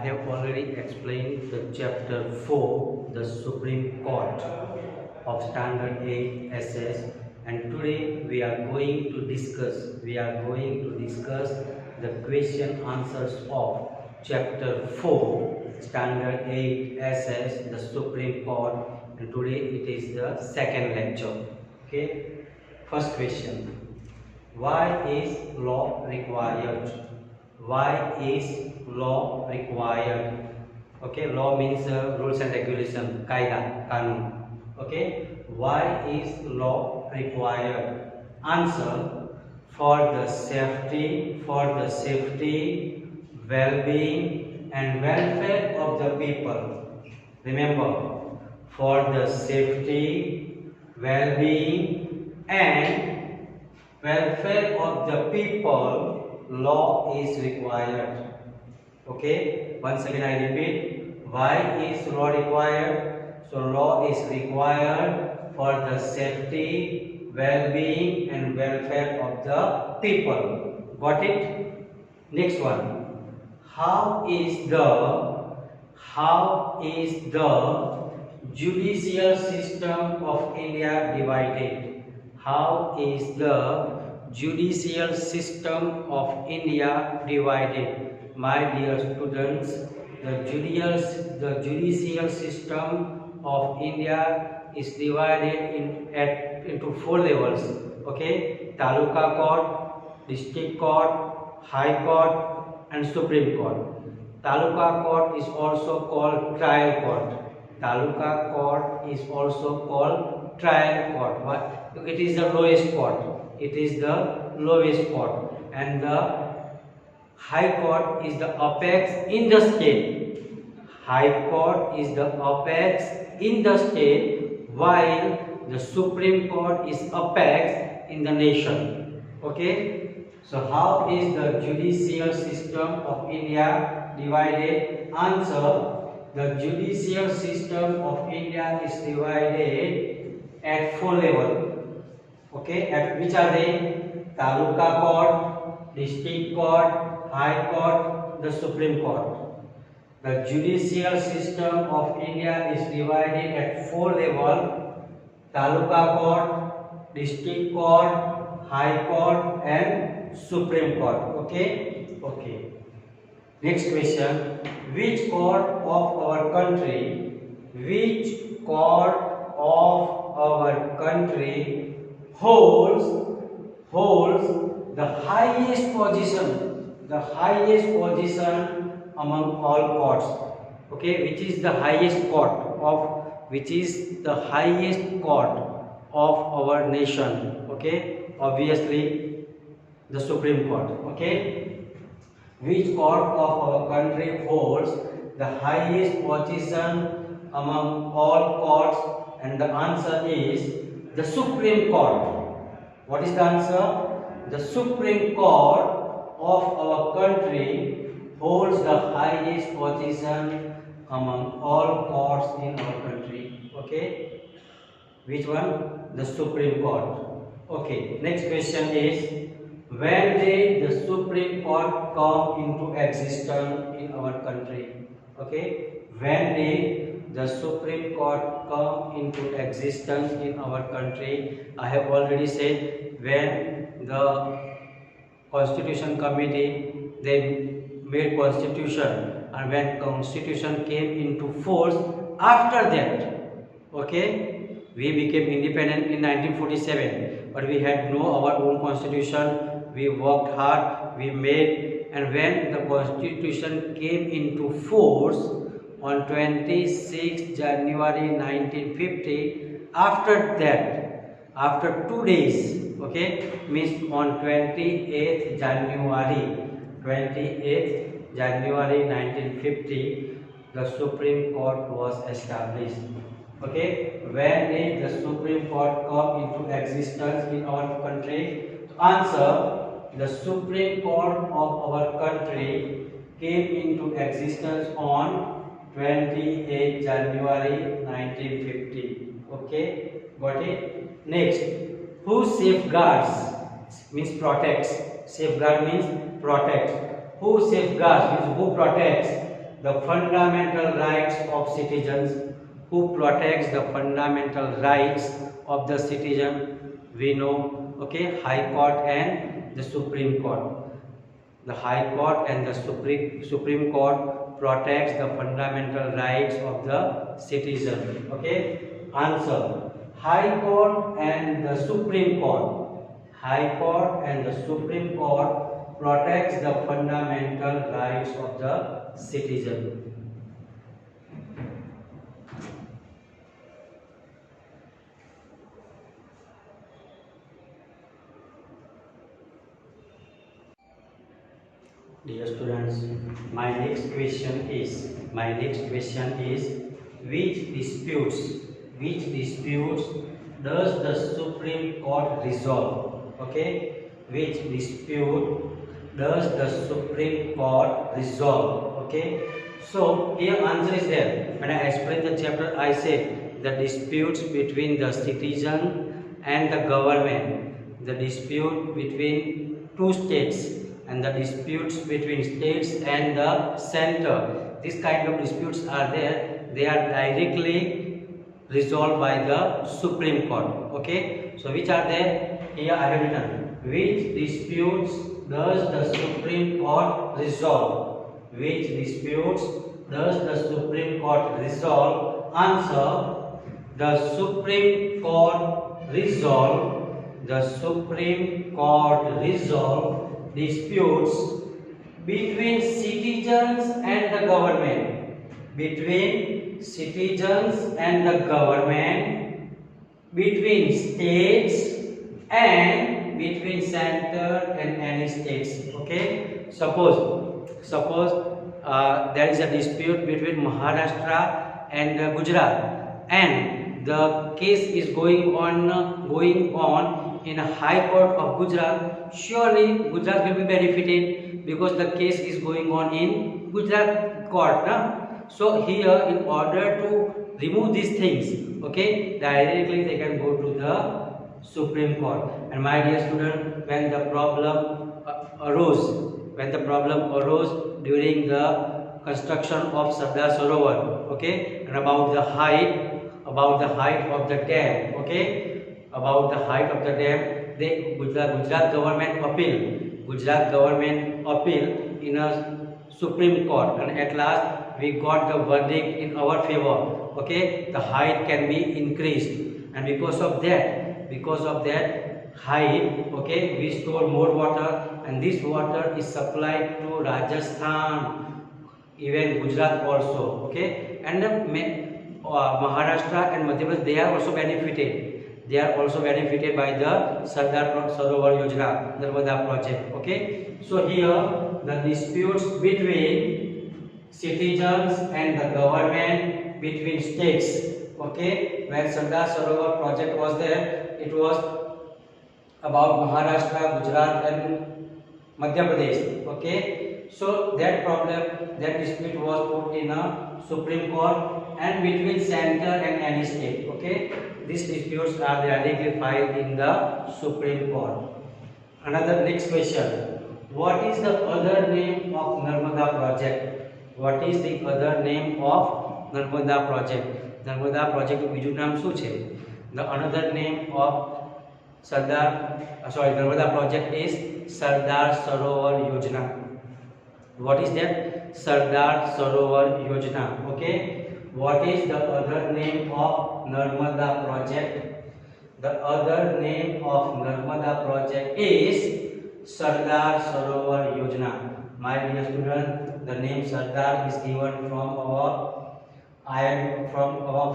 have already explained the chapter 4, the Supreme Court of Standard 8 SS, and today we are going to discuss the question answers of chapter 4, Standard 8 SS, the Supreme Court, and today it is the second lecture. Okay, first question: why is law required? Why is law required? Okay, law means rules and regulation, kaida, kanun. Okay, why is law required? Answer: for the safety, well-being and welfare of the people. Remember, for the safety, well-being and welfare of the people, law is required. Okay, once again I repeat, why is law required? So law is required for the safety, well-being and welfare of the people. Got it? Next one: how is the judicial system of India divided? How is the judicial system of India divided? My dear students, the judicial system of India is divided into 4 levels. Okay, Taluka Court, District Court, High Court and Supreme Court. Taluka Court is also called Trial Court. Taluka Court is also called Trial Court. But it is the lowest court. It is the lowest court, and the High Court is the apex in the state. High Court is the apex in the state, while the Supreme Court is apex in the nation. Okay. So how is the judicial system of India divided? Answer: the judicial system of India is divided at 4 levels. Okay, at which are they? Taluka Court, District Court, High Court, the Supreme Court. The judicial system of India is divided at 4 levels: Taluka Court, District Court, High Court and Supreme Court. Okay. Next question: which court of our country holds the highest position among all courts? Okay, which is the highest court of our nation? Okay, obviously the Supreme Court. Okay, which court of our country holds the highest position among all courts? And the answer is the Supreme Court. What is the answer? The Supreme Court of our country holds the highest position among all courts in our country. Okay, which one? The Supreme Court. Okay, next question is: when did the Supreme Court come into existence in our country? Okay, when did the Supreme Court come into existence in our country? I have already said, when the Constitution Committee, they made Constitution, and when Constitution came into force, after that, okay, we became independent in 1947, but we had no our own Constitution. We worked hard, we made, and when the Constitution came into force on 26 January 1950, after that, after 2 days, okay, means on 28th January 1950, the Supreme Court was established. Okay, when did the Supreme Court come into existence in our country? Answer: the Supreme Court of our country came into existence on 28 January 1950. Okay, got it? Next, who safeguards means protects. Safeguard means protect. Who safeguards means who protects the fundamental rights of citizens? Who protects the fundamental rights of the citizen? We know, okay, High Court and the Supreme Court. The High Court and the Supreme Court protects the fundamental rights of the citizen. Okay, answer: High Court and the Supreme Court. High Court and the Supreme Court protects the fundamental rights of the citizen. Dear students, my next question is which disputes does the Supreme Court resolve? Okay, which dispute does the Supreme Court resolve? Okay, so here answer is there. When I explained the chapter, I said the disputes between the citizen and the government, the dispute between two states, and the disputes between states and the center. These kind of disputes are there. They are directly resolved by the Supreme Court. Okay. So which are there? Here I have written. Which disputes does the Supreme Court resolve? Which disputes does the Supreme Court resolve? Answer: the Supreme Court resolve. The Supreme Court resolve disputes between citizens and the government, between citizens and the government, between states and between center and any states. Okay, suppose there is a dispute between Maharashtra and Gujarat, and the case is going on in a High Court of Gujarat. Surely Gujarat will be benefited because the case is going on in Gujarat court. So here, in order to remove these things, okay, directly they can go to the Supreme Court. And my dear student, when the problem arose during the construction of Sardar Sarovar, okay, and about the height of the dam, okay, about the height of the dam, the Gujarat government appeal in a Supreme Court, and at last we got the verdict in our favor. Okay, the height can be increased, and because of that height, okay, we store more water, and this water is supplied to Rajasthan, even Gujarat also. Okay, and Maharashtra and Madhya Pradesh, they are also benefited. They are also benefited by the Sardar Sarovar Yojana, Narmada project. Okay, so here the disputes between citizens and the government, between states. Okay, when Sardar Sarovar project was there, it was about Maharashtra, Gujarat, and Madhya Pradesh. Okay, so that dispute was put in a Supreme Court, and between center and any state. Okay, these disputes are directly filed in the Supreme Court. Another next question: what is the other name of Narmada project? What is the other name of Narmada project? Narmada project નું બીજું નામ શું છે? The another name of Narmada project is Sardar Sarovar Yojana. What is that? Sardar Sarovar Yojana. Okay. What is the other name of Narmada project? The other name of Narmada project is Sardar Sarovar Yojana. My dear student, the name Sardar is given from our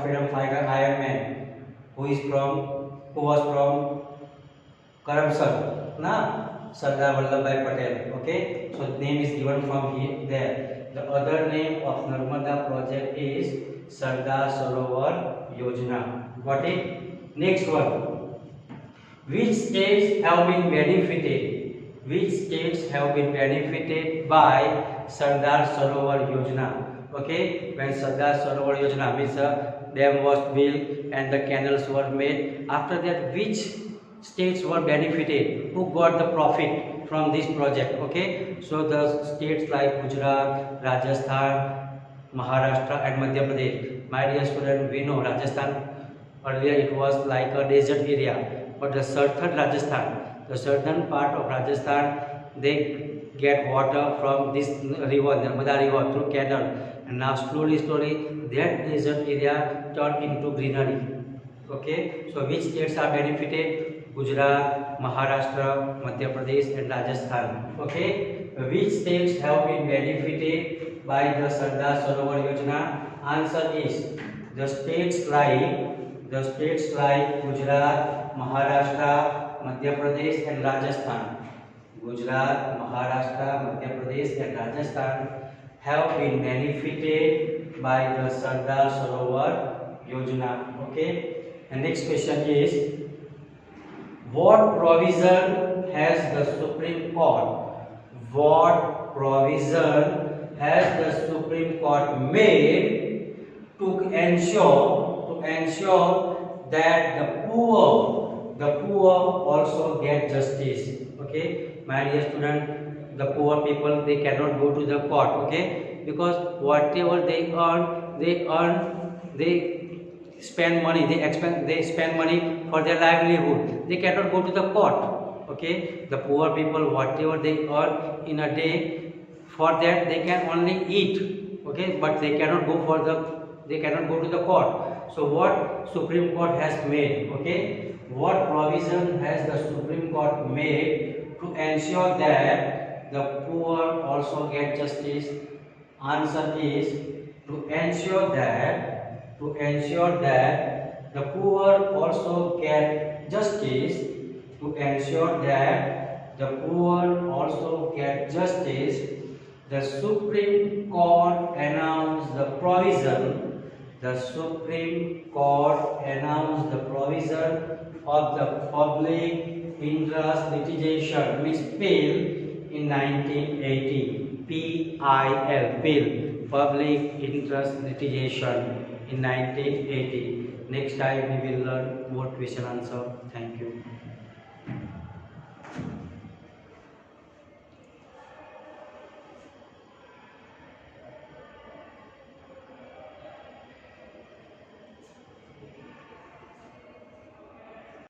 freedom fighter Iron Man, who was from corruption. Sardar Vallabhbhai Patel. Okay, so the name is given from here there. The other name of Narmada project is Sardar Sarovar Yojana. Got it? Next one. Which states have been benefited? Which states have been benefited by Sardar Sarovar Yojana? Okay, when Sardar Sarovar Yojana means a dam was built and the canals were made. After that, which states were benefited? Who got the profit from this project? Okay, so the states like Gujarat, Rajasthan, Maharashtra and Madhya Pradesh. My dear student, we know Rajasthan earlier it was like a desert area, but the the southern part of Rajasthan, they get water from this river, Narmada river through canal, and now slowly that desert area turned into greenery. Okay, so which states are benefited? Gujarat, Maharashtra, Madhya Pradesh and Rajasthan. Okay, which states have been benefited by the Sardar Sarovar Yojana? Answer is the states like Gujarat, Maharashtra, Madhya Pradesh and Rajasthan. Gujarat, Maharashtra, Madhya Pradesh and Rajasthan have been benefited by the Sardar Sarovar Yojana. Okay. And next question is, what provision has the Supreme Court? What provision has the Supreme Court made to ensure that the poor also get justice? Okay, my dear student, the poor people, they cannot go to the court. Okay, because whatever they spend money, they spend money for their livelihood. They cannot go to the court. Okay, the poor people, whatever they earn in a day, for that they can only eat. Okay, but they cannot go to the court. So what Supreme Court has made? Okay, what provision has the Supreme Court made to ensure that the poor also get justice? Answer is to ensure that the poor also get justice. To ensure that the poor also get justice, the Supreme Court announced the provision. The Supreme Court announced the provision of the Public Interest Litigation, means PIL, in 1980. PIL, Public Interest Litigation, in 1980. Next time we will learn more question answer. Thank you.